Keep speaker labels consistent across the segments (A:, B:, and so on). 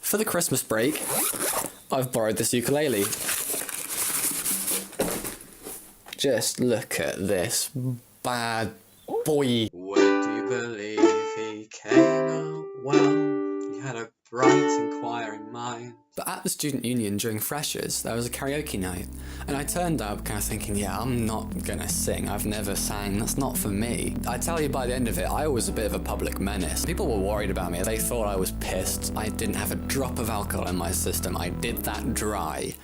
A: For the Christmas break, I've borrowed this ukulele. Just look at this bad boy.
B: Would you believe he came out well? He had a bright inquiring mind.
A: But at the student union during Freshers, there was a karaoke night, and I turned up kind of thinking, yeah, I'm not gonna sing, I've never sang, that's not for me. I tell you, by the end of it, I was a bit of a public menace. People were worried about me, they thought I was pissed. I didn't have a drop of alcohol in my system, I did that dry.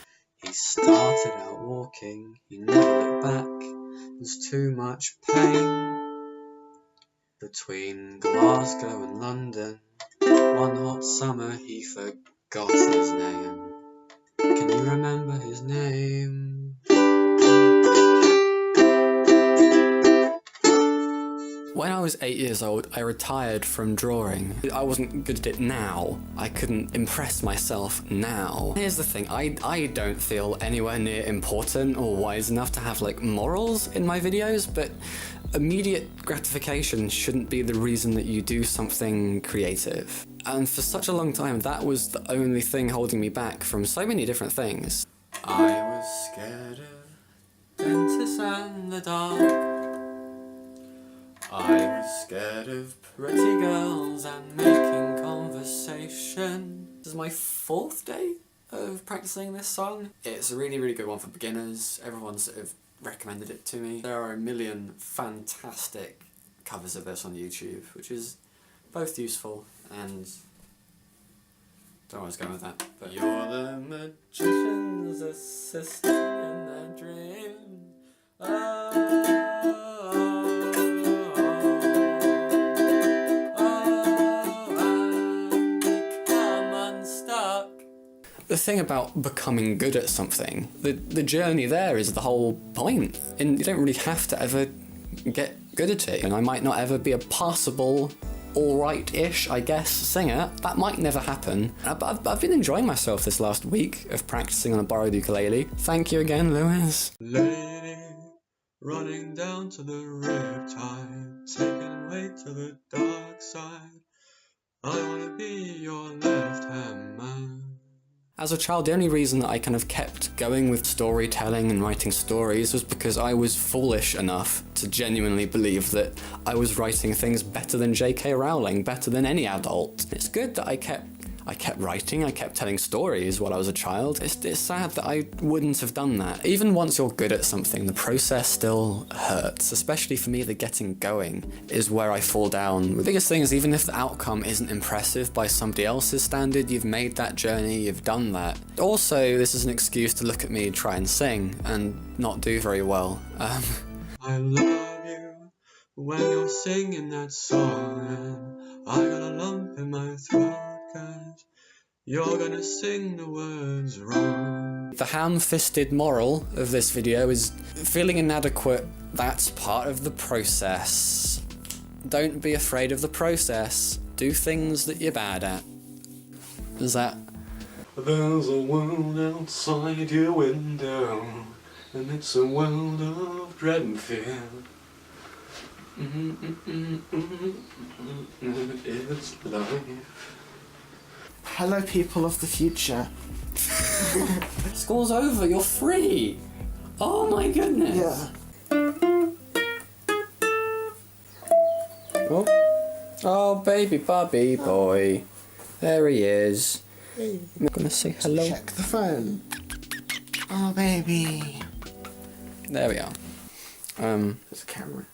B: He started out walking, he never looked back. There's too much pain between Glasgow and London. One hot summer he forgot his name. Can you remember his name?
A: When I was 8 years old, I retired from drawing. I wasn't good at it now. I couldn't impress myself now. Here's the thing, I don't feel anywhere near important or wise enough to have like morals in my videos, but immediate gratification shouldn't be the reason that you do something creative. And for such a long time, that was the only thing holding me back from so many different things. I was scared of dentists and the dark. I was scared of pretty girls and making conversation. This is my 4th day of practicing this song. It's a really, really good one for beginners. Everyone's sort of recommended it to me. There are a million fantastic covers of this on YouTube, which is both useful and... don't always go with that, but... You're the magician's assistant in their dream. The thing about becoming good at something, the journey there is the whole point, and you don't really have to ever get good at it. And I might not ever be a passable, alright-ish, I guess, singer. That might never happen. But I've been enjoying myself this last week of practicing on a borrowed ukulele. Thank you again, Lewis.
B: Lady, running down to the riptide, taking way to the dark side. I wanna be your left-hand man.
A: As a child, the only reason that I kind of kept going with storytelling and writing stories was because I was foolish enough to genuinely believe that I was writing things better than J.K. Rowling, better than any adult. It's good that I kept writing, I kept telling stories while I was a child. It's sad that I wouldn't have done that. Even once you're good at something, the process still hurts, especially for me, the getting going is where I fall down. The biggest thing is, even if the outcome isn't impressive by somebody else's standard, you've made that journey, you've done that. Also, this is an excuse to look at me try and sing and not do very well.
B: I love you when you're singing that song, and I got a lump in my throat. You're gonna sing the words wrong.
A: The ham-fisted moral of this video is feeling inadequate, that's part of the process. Don't be afraid of the process. Do things that you're bad at. Is that...
B: There's a world outside your window, and it's a world of dread and fear. It's life.
C: Hello, people of the future.
A: School's over, you're free! Oh my goodness!
C: Yeah.
A: Oh, baby Bobby boy. There he is.
C: Hey.
A: I'm gonna say hello.
C: Check the phone. Oh, baby.
A: There we are.
C: There's a camera.